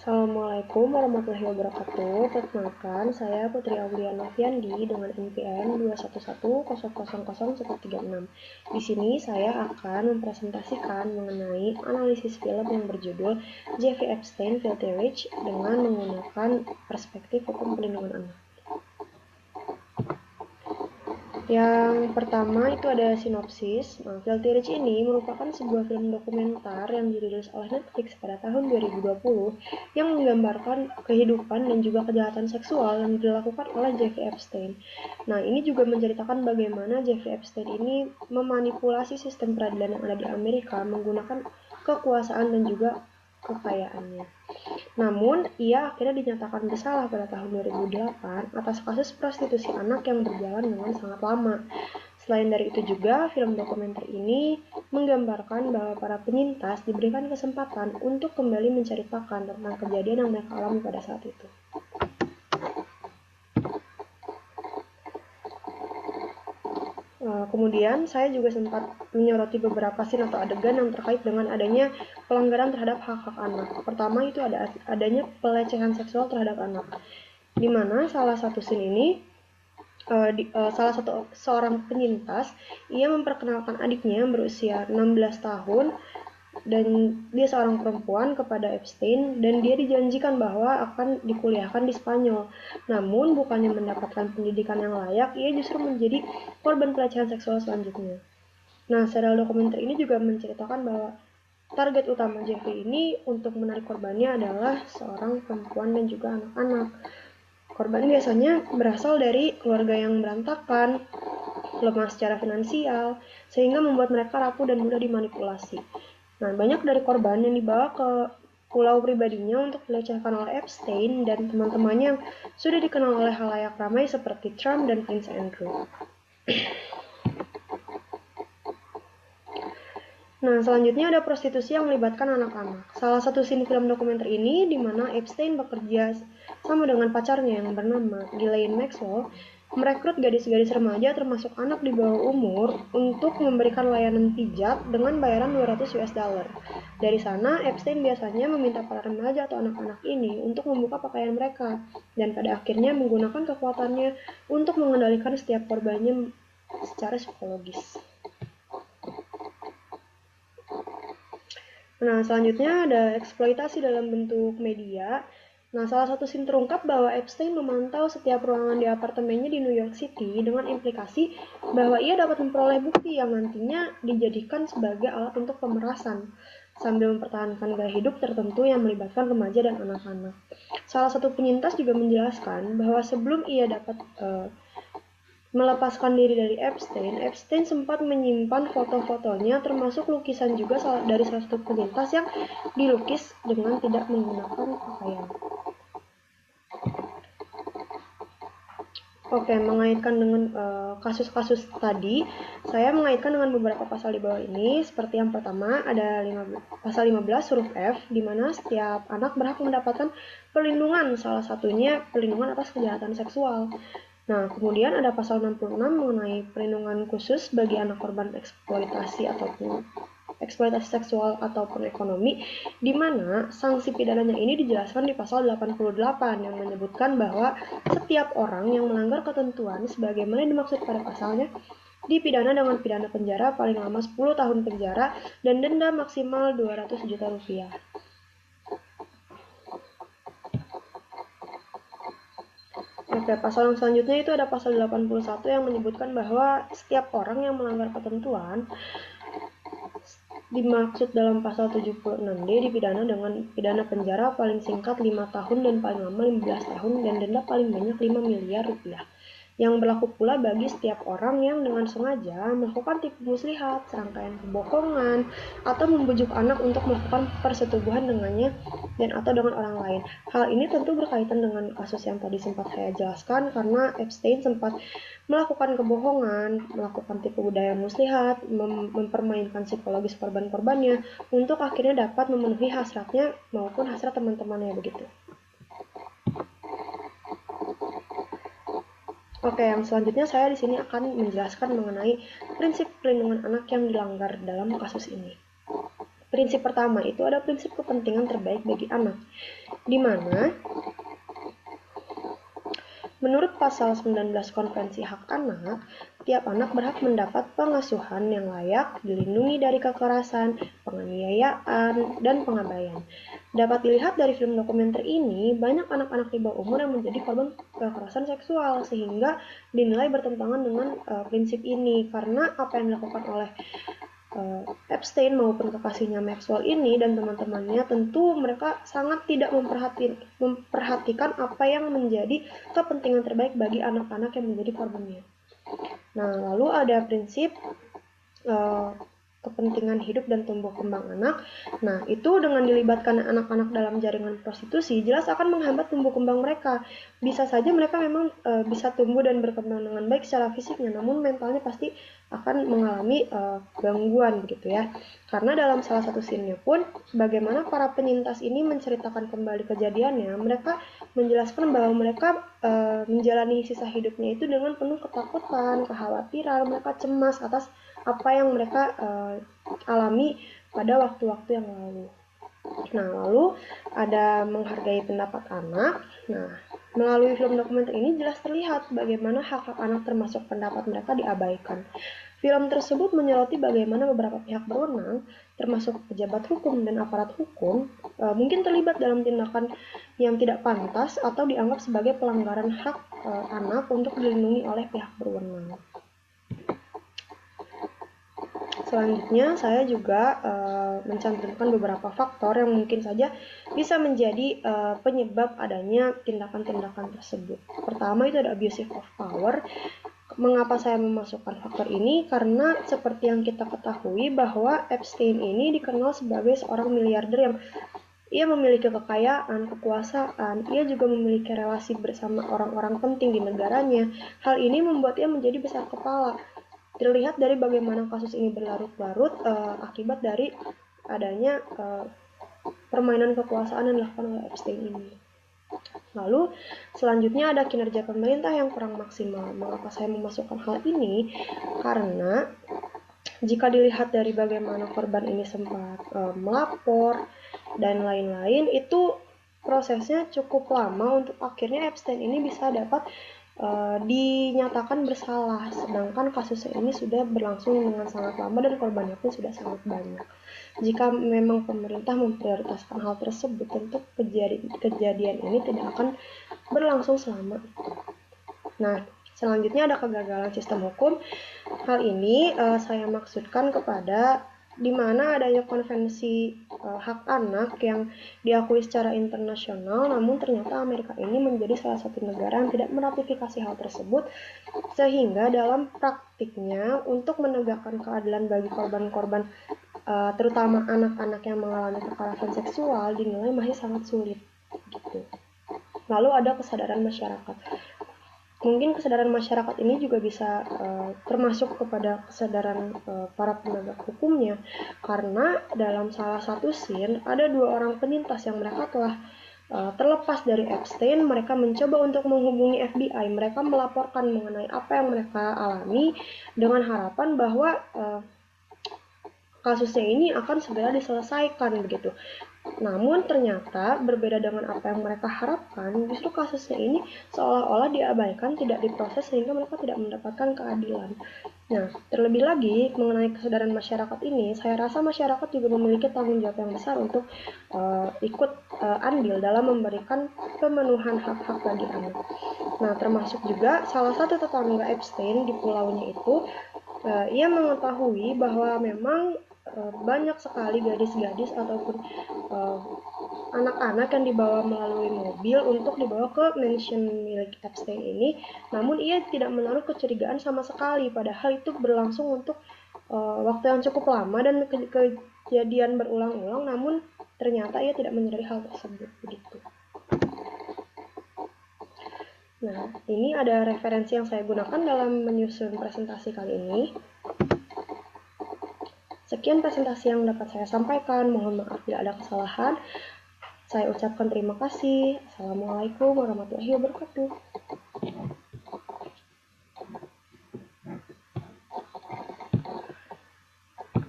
Assalamualaikum warahmatullahi wabarakatuh. Perkenalkan, saya Putri Aulia Noviandi dengan NPM 211000136. Di sini saya akan mempresentasikan mengenai analisis film yang berjudul Jeffrey Epstein Filthy Rich dengan menggunakan perspektif hukum perlindungan anak. Yang pertama itu ada sinopsis. Filthy Rich ini merupakan sebuah film dokumenter yang dirilis oleh Netflix pada tahun 2020 yang menggambarkan kehidupan dan juga kejahatan seksual yang dilakukan oleh Jeffrey Epstein. Nah, ini juga menceritakan bagaimana Jeffrey Epstein ini memanipulasi sistem peradilan yang ada di Amerika menggunakan kekuasaan dan juga kekayaannya. Namun, ia akhirnya dinyatakan bersalah pada tahun 2008 atas kasus prostitusi anak yang berjalan dengan sangat lama. Selain dari itu juga, film dokumenter ini menggambarkan bahwa para penyintas diberikan kesempatan untuk kembali menceritakan tentang kejadian yang mereka alami pada saat itu. Kemudian saya juga sempat menyoroti beberapa scene atau adegan yang terkait dengan adanya pelanggaran terhadap hak-hak anak. Pertama itu adanya pelecehan seksual terhadap anak, di mana salah satu scene ini seorang penyintas ia memperkenalkan adiknya yang berusia 16 tahun dan dia seorang perempuan kepada Epstein dan dia dijanjikan bahwa akan dikuliahkan di Spanyol. Namun bukannya mendapatkan pendidikan yang layak, ia justru menjadi korban pelecehan seksual selanjutnya. Nah, serial dokumenter ini juga menceritakan bahwa target utama Jeffrey ini untuk menarik korbannya adalah seorang perempuan dan juga anak-anak. Korban biasanya berasal dari keluarga yang berantakan, lemah secara finansial, sehingga membuat mereka rapuh dan mudah dimanipulasi. Nah, banyak dari korban yang dibawa ke pulau pribadinya untuk dilecehkan oleh Epstein dan teman-temannya yang sudah dikenal oleh khalayak ramai seperti Trump dan Prince Andrew. Nah, selanjutnya ada prostitusi yang melibatkan anak-anak. Salah satu scene film dokumenter ini di mana Epstein bekerja sama dengan pacarnya yang bernama Ghislaine Maxwell merekrut gadis-gadis remaja termasuk anak di bawah umur untuk memberikan layanan pijat dengan bayaran $200. Dari sana, Epstein biasanya meminta para remaja atau anak-anak ini untuk membuka pakaian mereka dan pada akhirnya menggunakan kekuatannya untuk mengendalikan setiap korbannya secara psikologis. Nah, selanjutnya ada eksploitasi dalam bentuk media. Nah, salah satu scene terungkap bahwa Epstein memantau setiap ruangan di apartemennya di New York City dengan implikasi bahwa ia dapat memperoleh bukti yang nantinya dijadikan sebagai alat untuk pemerasan, sambil mempertahankan gaya hidup tertentu yang melibatkan remaja dan anak-anak. Salah satu penyintas juga menjelaskan bahwa sebelum ia dapat melepaskan diri dari Epstein sempat menyimpan foto-fotonya termasuk lukisan juga dari salah satu penyintas yang dilukis dengan tidak menggunakan pakaian. Oke, mengaitkan dengan kasus-kasus tadi, saya mengaitkan dengan beberapa pasal di bawah ini. Seperti yang pertama, ada pasal 15 huruf F, di mana setiap anak berhak mendapatkan perlindungan, salah satunya perlindungan atas kejahatan seksual. Nah, kemudian ada pasal 66 mengenai perlindungan khusus bagi anak korban eksploitasi seksual ataupun ekonomi, di mana sanksi pidananya ini dijelaskan di pasal 88 yang menyebutkan bahwa setiap orang yang melanggar ketentuan sebagaimana dimaksud pada pasalnya dipidana dengan pidana penjara paling lama 10 tahun penjara dan denda maksimal 200 juta rupiah. Oke, pasal yang selanjutnya itu ada pasal 81 yang menyebutkan bahwa setiap orang yang melanggar ketentuan dimaksud dalam pasal 76D dipidana dengan pidana penjara paling singkat 5 tahun dan paling lama 15 tahun dan denda paling banyak 5 miliar rupiah. Yang berlaku pula bagi setiap orang yang dengan sengaja melakukan tipu muslihat, serangkaian kebohongan, atau membujuk anak untuk melakukan persetubuhan dengannya dan atau dengan orang lain. Hal ini tentu berkaitan dengan kasus yang tadi sempat saya jelaskan karena Epstein sempat melakukan kebohongan, melakukan tipu daya muslihat, mempermainkan psikologis korban-korbannya untuk akhirnya dapat memenuhi hasratnya maupun hasrat teman-temannya begitu. Oke, yang selanjutnya saya di sini akan menjelaskan mengenai prinsip perlindungan anak yang dilanggar dalam kasus ini. prinsip pertama itu ada prinsip kepentingan terbaik bagi anak, di mana menurut pasal 19 Konvensi Hak Anak, tiap anak berhak mendapat pengasuhan yang layak, dilindungi dari kekerasan, penganiayaan, dan pengabaian. Dapat dilihat dari film dokumenter ini, banyak anak-anak di bawah umur yang menjadi korban kekerasan seksual, sehingga dinilai bertentangan dengan prinsip ini, karena apa yang dilakukan oleh Epstein maupun kekasihnya Maxwell ini dan teman-temannya, tentu mereka sangat tidak memperhatikan apa yang menjadi kepentingan terbaik bagi anak-anak yang menjadi korbannya. Nah, lalu ada prinsip kepentingan hidup dan tumbuh kembang anak. Nah, itu dengan dilibatkan anak-anak dalam jaringan prostitusi jelas akan menghambat tumbuh kembang mereka. Bisa saja mereka memang bisa tumbuh dan berkembang dengan baik secara fisiknya, namun mentalnya pasti akan mengalami gangguan begitu ya. Karena dalam salah satu scene-nya pun bagaimana para penyintas ini menceritakan kembali kejadiannya, mereka menjelaskan bahwa mereka menjalani sisa hidupnya itu dengan penuh ketakutan, kekhawatiran, mereka cemas atas apa yang mereka alami pada waktu-waktu yang lalu. Nah, lalu ada menghargai pendapat anak. Nah, melalui film dokumenter ini jelas terlihat bagaimana hak-hak anak termasuk pendapat mereka diabaikan. Film tersebut menyoroti bagaimana beberapa pihak berwenang, termasuk pejabat hukum dan aparat hukum, mungkin terlibat dalam tindakan yang tidak pantas atau dianggap sebagai pelanggaran hak anak untuk dilindungi oleh pihak berwenang. Selanjutnya, saya juga mencantumkan beberapa faktor yang mungkin saja bisa menjadi penyebab adanya tindakan-tindakan tersebut. Pertama itu ada abusive of power. Mengapa saya memasukkan faktor ini? Karena seperti yang kita ketahui bahwa Epstein ini dikenal sebagai seorang miliarder yang ia memiliki kekayaan, kekuasaan, ia juga memiliki relasi bersama orang-orang penting di negaranya. Hal ini membuat ia menjadi besar kepala. Terlihat dari bagaimana kasus ini berlarut-larut akibat dari adanya permainan kekuasaan yang dilakukan oleh Epstein ini. Lalu selanjutnya ada kinerja pemerintah yang kurang maksimal. Mengapa saya memasukkan hal ini? Karena jika dilihat dari bagaimana korban ini sempat melapor dan lain-lain, itu prosesnya cukup lama untuk akhirnya Epstein ini bisa dapat dinyatakan bersalah, sedangkan kasusnya ini sudah berlangsung dengan sangat lama dan korbannya pun sudah sangat banyak. Jika memang pemerintah memprioritaskan hal tersebut, tentu kejadian ini tidak akan berlangsung selama itu. Nah, selanjutnya ada kegagalan sistem hukum. Hal ini saya maksudkan kepada di mana adanya konvensi hak anak yang diakui secara internasional, namun ternyata Amerika ini menjadi salah satu negara yang tidak meratifikasi hal tersebut, sehingga dalam praktiknya untuk menegakkan keadilan bagi korban-korban terutama anak-anak yang mengalami kekerasan seksual dinilai masih sangat sulit gitu. Lalu ada kesadaran masyarakat. Mungkin kesadaran masyarakat ini juga bisa termasuk kepada kesadaran para penegak hukumnya, karena dalam salah satu scene ada 2 orang penyintas yang mereka telah terlepas dari Epstein. Mereka mencoba untuk menghubungi FBI, mereka melaporkan mengenai apa yang mereka alami dengan harapan bahwa kasusnya ini akan segera diselesaikan begitu. Namun ternyata berbeda dengan apa yang mereka harapkan, justru kasusnya ini seolah-olah diabaikan, tidak diproses sehingga mereka tidak mendapatkan keadilan. Nah, terlebih lagi mengenai kesadaran masyarakat ini, saya rasa masyarakat juga memiliki tanggung jawab yang besar untuk ikut andil dalam memberikan pemenuhan hak-hak bagi anak. Nah, termasuk juga salah satu tetangga Epstein di pulaunya itu, ia mengetahui bahwa memang banyak sekali gadis-gadis ataupun anak-anak yang dibawa melalui mobil untuk dibawa ke mansion milik Epstein ini, namun ia tidak menaruh kecurigaan sama sekali, padahal itu berlangsung untuk waktu yang cukup lama dan kejadian berulang-ulang, namun ternyata ia tidak menyadari hal tersebut begitu. Nah, ini ada referensi yang saya gunakan dalam menyusun presentasi kali ini. Sekian presentasi yang dapat saya sampaikan. Mohon maaf bila ada kesalahan. Saya ucapkan terima kasih. Assalamualaikum warahmatullahi wabarakatuh.